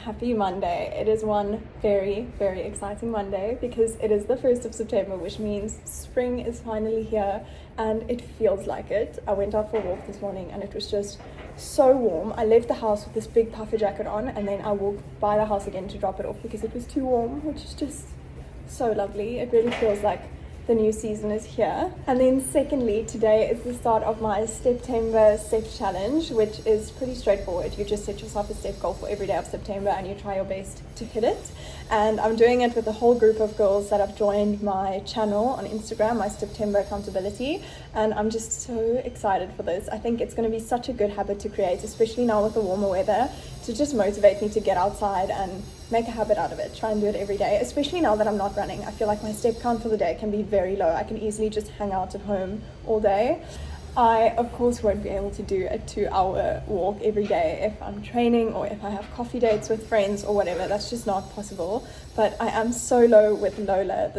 happy Monday. It is one very, very exciting Monday because it is the 1st of September, which means spring is finally here and it feels like it. I went out for a walk this morning and it was just so warm. I left the house with this big puffer jacket on and then I walked by the house again to drop it off because it was too warm, which is just so lovely. It really feels like the new season is here. And then secondly, today is the start of my September step challenge, which is pretty straightforward. You just set yourself a step goal for every day of September and you try your best to hit it. And I'm doing it with a whole group of girls that have joined my channel on Instagram, my September accountability, and I'm just so excited for this. I think it's going to be such a good habit to create, especially now with the warmer weather, to just motivate me to get outside and make a habit out of it. Try and do it every day, especially now that I'm not running. I feel like my step count for the day can be very low. I can easily just hang out at home all day. I, of course, won't be able to do a 2-hour walk every day if I'm training or if I have coffee dates with friends or whatever. That's just not possible. But I am solo with Lola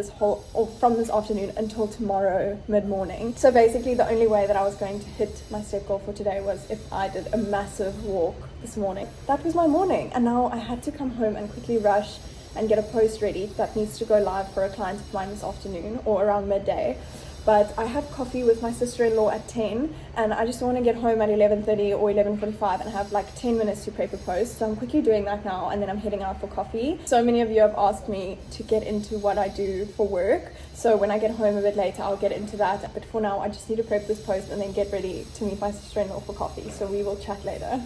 from this afternoon until tomorrow mid-morning. So basically the only way that I was going to hit my step goal for today was if I did a massive walk this morning. That was my morning, and now I had to come home and quickly rush and get a post ready that needs to go live for a client of mine this afternoon or around midday. But I have coffee with my sister-in-law at 10 and I just want to get home at 11:30 or 11:45 and have like 10 minutes to prep a post. So I'm quickly doing that now and then I'm heading out for coffee. So many of you have asked me to get into what I do for work. So when I get home a bit later, I'll get into that. But for now, I just need to prep this post and then get ready to meet my sister-in-law for coffee. So we will chat later.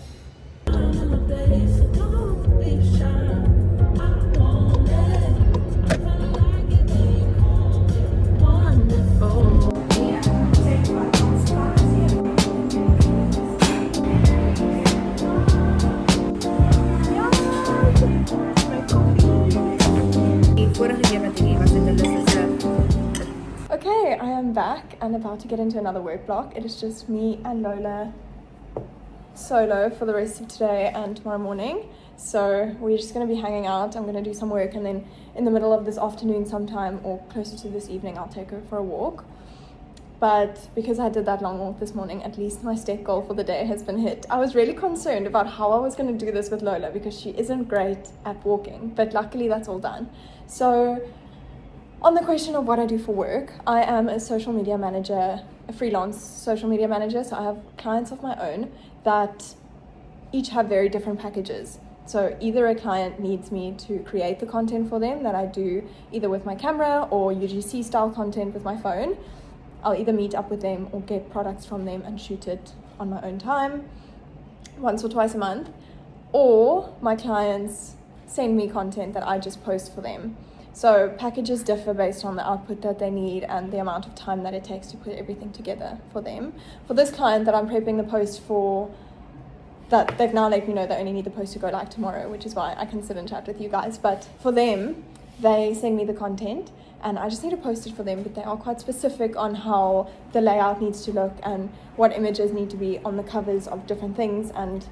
Okay, I am back and about to get into another work block. It is just me and Lola solo for the rest of today and tomorrow morning. So we're just going to be hanging out. I'm going to do some work and then in the middle of this afternoon sometime or closer to this evening, I'll take her for a walk. But because I did that long walk this morning, at least my step goal for the day has been hit. I was really concerned about how I was going to do this with Lola because she isn't great at walking, but luckily that's all done. So on the question of what I do for work, I am a social media manager, a freelance social media manager. So I have clients of my own that each have very different packages. So either a client needs me to create the content for them that I do either with my camera or UGC style content with my phone. I'll either meet up with them or get products from them and shoot it on my own time once or twice a month. Or my clients send me content that I just post for them. So packages differ based on the output that they need and the amount of time that it takes to put everything together for them. For this client that I'm prepping the post for, that they've now let me know they only need the post to go live tomorrow, which is why I can sit and chat with you guys. But for them, they send me the content and I just need to post it for them, but they are quite specific on how the layout needs to look and what images need to be on the covers of different things, and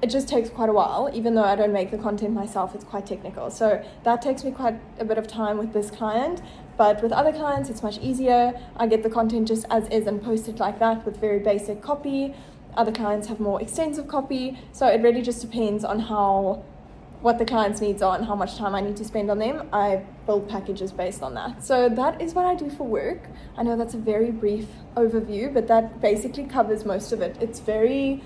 it just takes quite a while. Even though I don't make the content myself, it's quite technical. So that takes me quite a bit of time with this client, but with other clients, it's much easier. I get the content just as is and post it like that with very basic copy. Other clients have more extensive copy. So it really just depends on what the client's needs are and how much time I need to spend on them. I build packages based on that. So that is what I do for work. I know that's a very brief overview, but that basically covers most of it. It's very,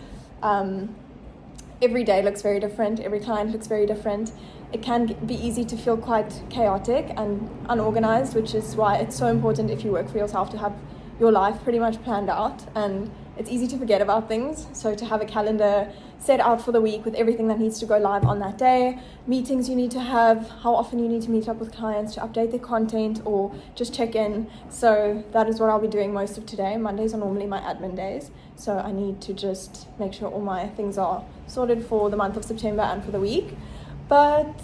every day looks very different. Every client looks very different. It can be easy to feel quite chaotic and unorganized, which is why it's so important if you work for yourself to have your life pretty much planned out, and it's easy to forget about things. So to have a calendar set out for the week with everything that needs to go live on that day, meetings you need to have, how often you need to meet up with clients to update their content or just check in. So that is what I'll be doing most of today. Mondays are normally my admin days. So I need to just make sure all my things are sorted for the month of September and for the week. But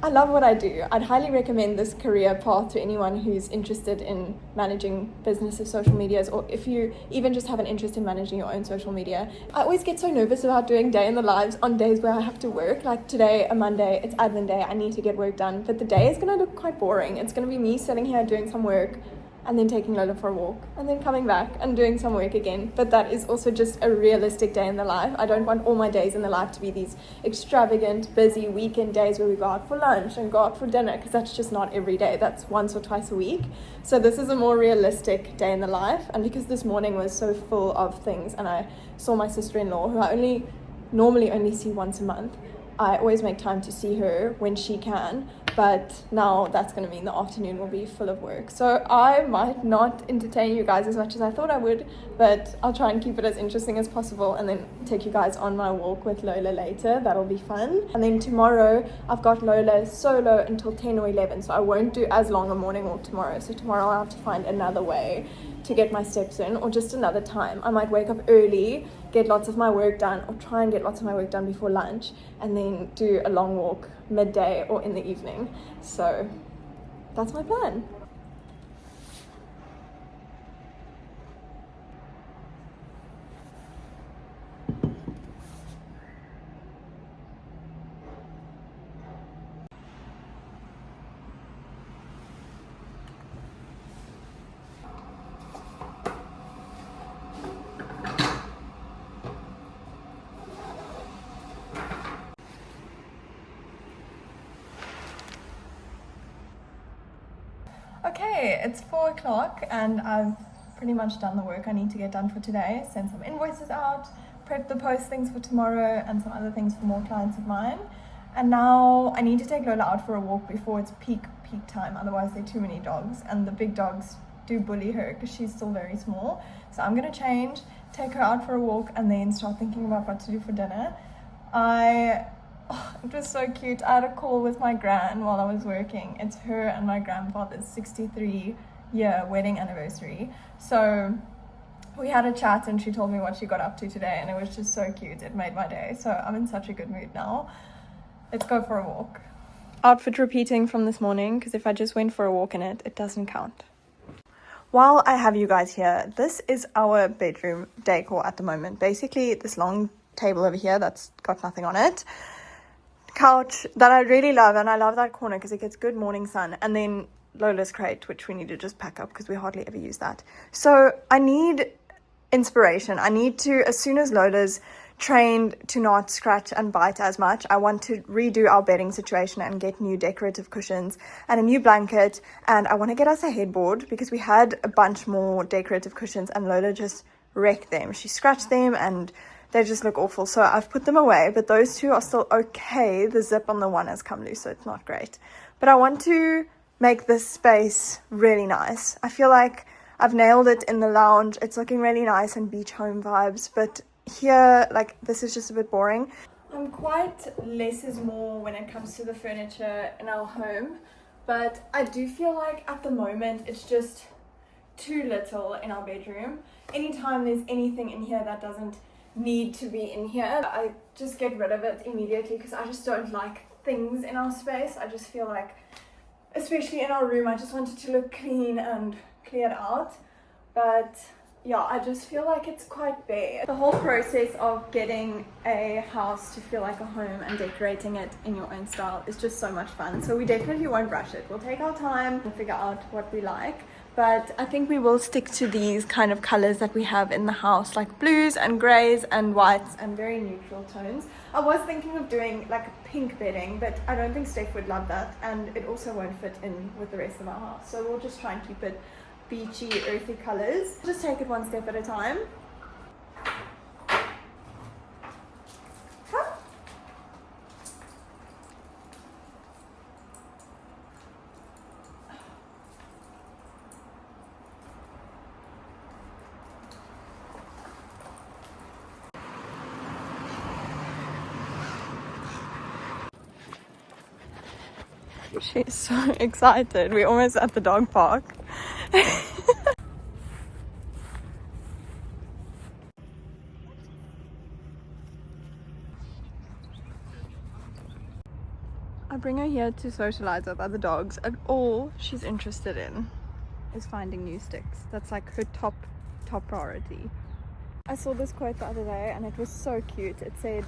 I love what I do. I'd highly recommend this career path to anyone who's interested in managing businesses' social medias, or if you even just have an interest in managing your own social media. I always get so nervous about doing day in the lives on days where I have to work. Like today, a Monday, it's admin day, I need to get work done, but the day is going to look quite boring. It's going to be me sitting here doing some work and then taking Lola for a walk, and then coming back and doing some work again. But that is also just a realistic day in the life. I don't want all my days in the life to be these extravagant, busy weekend days where we go out for lunch and go out for dinner, because that's just not every day. That's once or twice a week. So this is a more realistic day in the life. And because this morning was so full of things, and I saw my sister-in-law, who I normally only see once a month, I always make time to see her when she can, but now that's going to mean the afternoon will be full of work. So I might not entertain you guys as much as I thought I would, but I'll try and keep it as interesting as possible, and then take you guys on my walk with Lola later. That'll be fun. And then tomorrow I've got Lola solo until 10 or 11, so I won't do as long a morning walk tomorrow. So tomorrow I'll have to find another way to get my steps in, or just another time. I might wake up early, get lots of my work done, or try and get lots of my work done before lunch, and then do a long walk midday or in the evening. So that's my plan. Okay, it's 4 o'clock and I've pretty much done the work I need to get done for today. Send some invoices out, prep the postings for tomorrow, and some other things for more clients of mine. And now I need to take Lola out for a walk before it's peak time, otherwise there are too many dogs, and the big dogs do bully her because she's still very small. So I'm gonna change, take her out for a walk, and then start thinking about what to do for dinner. It was so cute. I had a call with my gran while I was working. It's her and my grandfather's 63-year wedding anniversary. So we had a chat and she told me what she got up to today, and it was just so cute. It made my day. So I'm in such a good mood now. Let's go for a walk. Outfit repeating from this morning, because if I just went for a walk in it, it doesn't count. While I have you guys here, this is our bedroom decor at the moment. Basically, this long table over here that's got nothing on it. Couch that I really love, and I love that corner because it gets good morning sun, and then Lola's crate, which we need to just pack up because we hardly ever use that. So I need inspiration. I need to, as soon as Lola's trained to not scratch and bite as much, I want to redo our bedding situation and get new decorative cushions and a new blanket, and I want to get us a headboard because we had a bunch more decorative cushions and Lola just wrecked them. She scratched them and they just look awful, so I've put them away, but those two are still okay. The zip on the one has come loose, so it's not great. But I want to make this space really nice. I feel like I've nailed it in the lounge. It's looking really nice and beach home vibes, but here, like, this is just a bit boring. I'm quite less is more when it comes to the furniture in our home, but I do feel like at the moment it's just too little in our bedroom. Anytime there's anything in here that doesn't need to be in here, I just get rid of it immediately because I just don't like things in our space. I just feel like, especially in our room, I just want it to look clean and cleared out. But yeah, I just feel like it's quite bare. The whole process of getting a house to feel like a home and decorating it in your own style is just so much fun. So we definitely won't rush it. We'll take our time and figure out what we like. But I think we will stick to these kind of colors that we have in the house, like blues and grays and whites and very neutral tones. I was thinking of doing like a pink bedding, but I don't think Steph would love that, and it also won't fit in with the rest of our house. So we'll just try and keep it beachy, earthy colors. Just take it one step at a time. She's so excited. We're almost at the dog park. I bring her here to socialize with other dogs, and all she's interested in is finding new sticks. That's like her top priority. I saw this quote the other day and it was so cute. It said,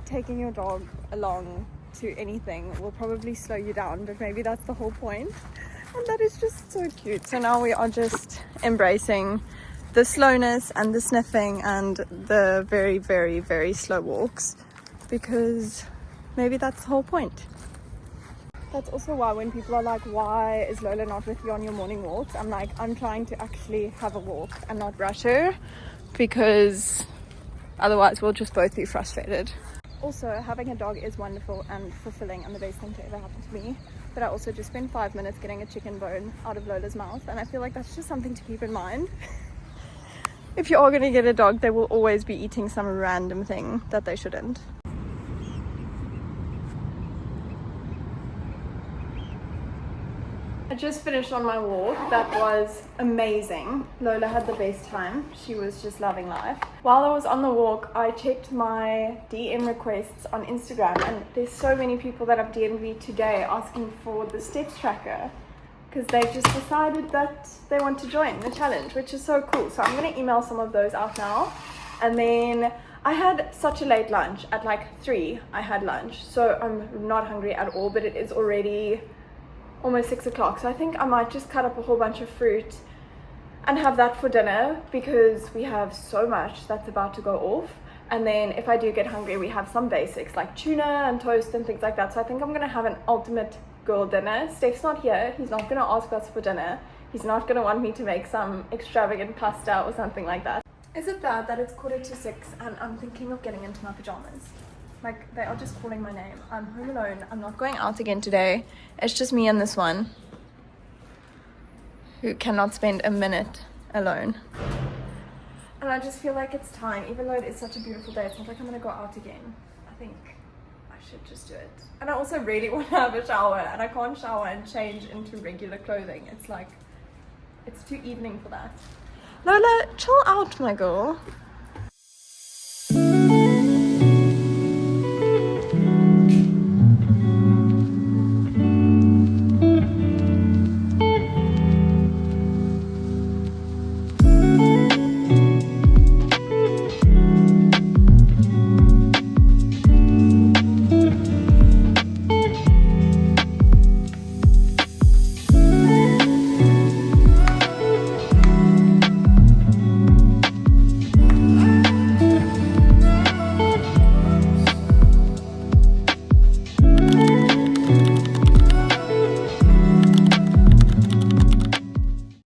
taking your dog along to anything will probably slow you down, but maybe that's the whole point. And that is just so cute. So now we are just embracing the slowness and the sniffing and the very, very, very slow walks, because maybe that's the whole point. That's also why when people are like, why is Lola not with you on your morning walks? I'm like, I'm trying to actually have a walk and not rush her, because otherwise we'll just both be frustrated. Also, having a dog is wonderful and fulfilling and the best thing to ever happen to me. But I also just spent 5 minutes getting a chicken bone out of Lola's mouth, and I feel like that's just something to keep in mind. If you are going to get a dog, they will always be eating some random thing that they shouldn't. I just finished on my walk. That was amazing. Lola had the best time. She was just loving life. While I was on the walk, I checked my DM requests on Instagram, and there's so many people that have DM'd me today asking for the steps tracker, because they've just decided that they want to join the challenge, which is so cool. So I'm going to email some of those out now. And then I had such a late lunch. At like 3 I had lunch, so I'm not hungry at all, but it is already almost 6 o'clock, so I think I might just cut up a whole bunch of fruit and have that for dinner, because we have so much that's about to go off. And then if I do get hungry, we have some basics like tuna and toast and things like that. So I think I'm gonna have an ultimate girl dinner. Steph's not here, he's not gonna ask us for dinner, he's not gonna want me to make some extravagant pasta or something like that. Is it bad that it's 5:45 and I'm thinking of getting into my pajamas? Like, they are just calling my name. I'm home alone. I'm not going out again today. It's just me and this one who cannot spend a minute alone. And I just feel like it's time, even though it's such a beautiful day. It's not like I'm going to go out again. I think I should just do it. And I also really want to have a shower, and I can't shower and change into regular clothing. It's like, it's too evening for that. Lola, chill out, my girl.